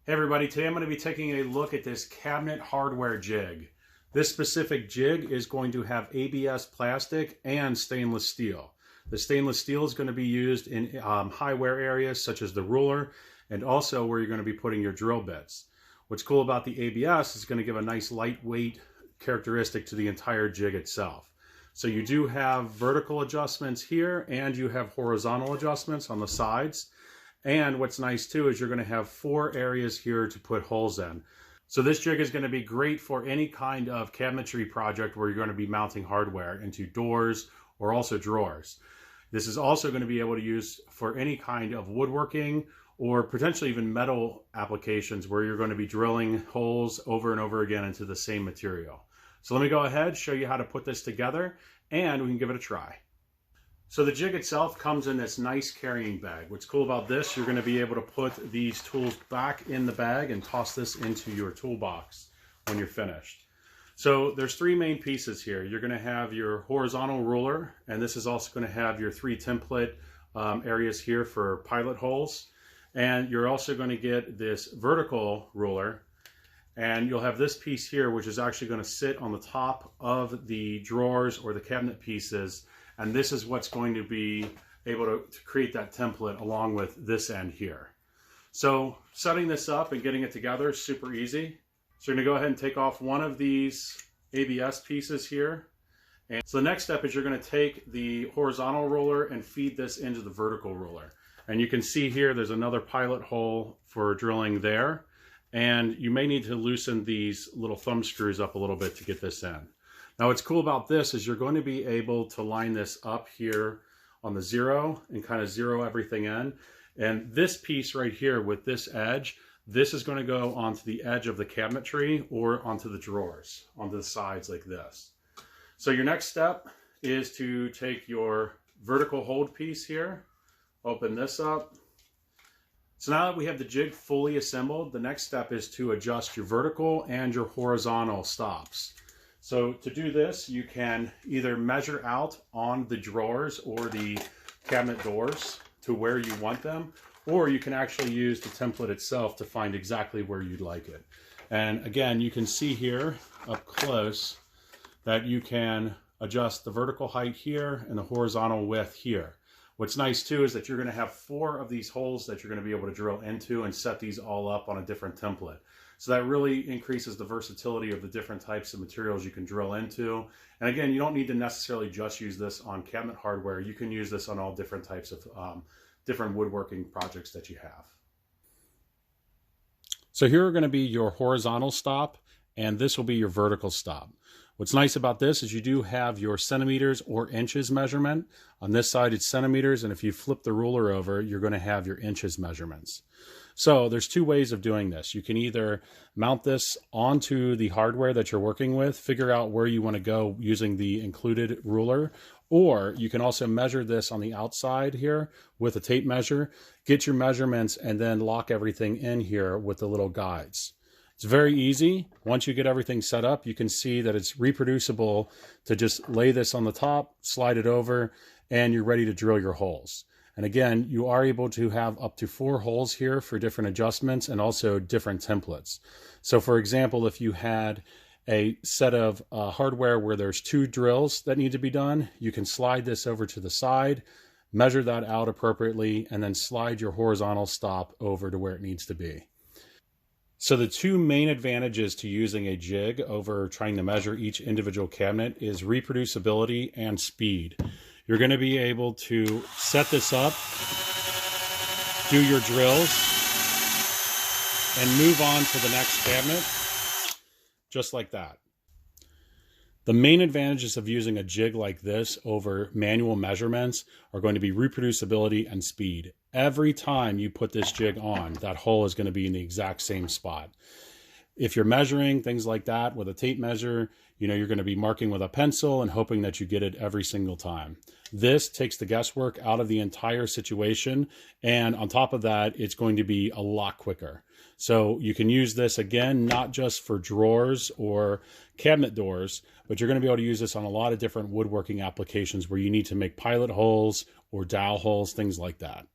Hey everybody, today I'm going to be taking a look at this cabinet hardware jig. This specific jig is going to have ABS plastic and stainless steel. The stainless steel is going to be used in high wear areas such as the ruler and also where you're going to be putting your drill bits. What's cool about the ABS is going to give a nice lightweight characteristic to the entire jig itself. So you do have vertical adjustments here and you have horizontal adjustments on the sides. And what's nice too is you're going to have 4 areas here to put holes in. So this jig is going to be great for any kind of cabinetry project where you're going to be mounting hardware into doors or also drawers. This is also going to be able to use for any kind of woodworking or potentially even metal applications where you're going to be drilling holes over and over again into the same material. So let me go ahead, show you how to put this together, and we can give it a try. So the jig itself comes in this nice carrying bag. What's cool about this, you're going to be able to put these tools back in the bag and toss this into your toolbox when you're finished. So there's 3 main pieces here. You're going to have your horizontal ruler, and this is also going to have your 3 template areas here for pilot holes. And you're also going to get this vertical ruler, and you'll have this piece here, which is actually going to sit on the top of the drawers or the cabinet pieces. And this is what's going to be able to create that template along with this end here. So setting this up and getting it together is super easy. So you're going to go ahead and take off one of these ABS pieces here. And so the next step is you're going to take the horizontal ruler and feed this into the vertical ruler. And you can see here there's another pilot hole for drilling there. And you may need to loosen these little thumb screws up a little bit to get this in. Now what's cool about this is you're going to be able to line this up here on the 0 and kind of zero everything in. And this piece right here with this edge, this is going to go onto the edge of the cabinetry or onto the drawers, onto the sides like this. So your next step is to take your vertical hold piece here, open this up. So now that we have the jig fully assembled, the next step is to adjust your vertical and your horizontal stops. So to do this, you can either measure out on the drawers or the cabinet doors to where you want them, or you can actually use the template itself to find exactly where you'd like it. And again, you can see here up close that you can adjust the vertical height here and the horizontal width here. What's nice too is that you're going to have 4 of these holes that you're going to be able to drill into and set these all up on a different template. So that really increases the versatility of the different types of materials you can drill into. And again, you don't need to necessarily just use this on cabinet hardware. You can use this on all different types of different woodworking projects that you have. So here are going to be your horizontal stop, and this will be your vertical stop. What's nice about this is you do have your centimeters or inches measurement. On this side it's centimeters, and if you flip the ruler over, you're going to have your inches measurements. So there's 2 ways of doing this. You can either mount this onto the hardware that you're working with, figure out where you want to go using the included ruler, or you can also measure this on the outside here with a tape measure, get your measurements, and then lock everything in here with the little guides. It's very easy. Once you get everything set up, you can see that it's reproducible to just lay this on the top, slide it over, and you're ready to drill your holes. And again, you are able to have up to 4 holes here for different adjustments and also different templates. So for example, if you had a set of hardware where there's 2 drills that need to be done, you can slide this over to the side, measure that out appropriately, and then slide your horizontal stop over to where it needs to be. So the 2 main advantages to using a jig over trying to measure each individual cabinet is reproducibility and speed. You're going to be able to set this up, do your drills, and move on to the next cabinet, just like that. The main advantages of using a jig like this over manual measurements are going to be reproducibility and speed. Every time you put this jig on, that hole is going to be in the exact same spot. If you're measuring things like that with a tape measure, you're going to be marking with a pencil and hoping that you get it every single time. This takes the guesswork out of the entire situation. And on top of that, it's going to be a lot quicker. So you can use this again, not just for drawers or cabinet doors, but you're going to be able to use this on a lot of different woodworking applications where you need to make pilot holes or dowel holes, things like that.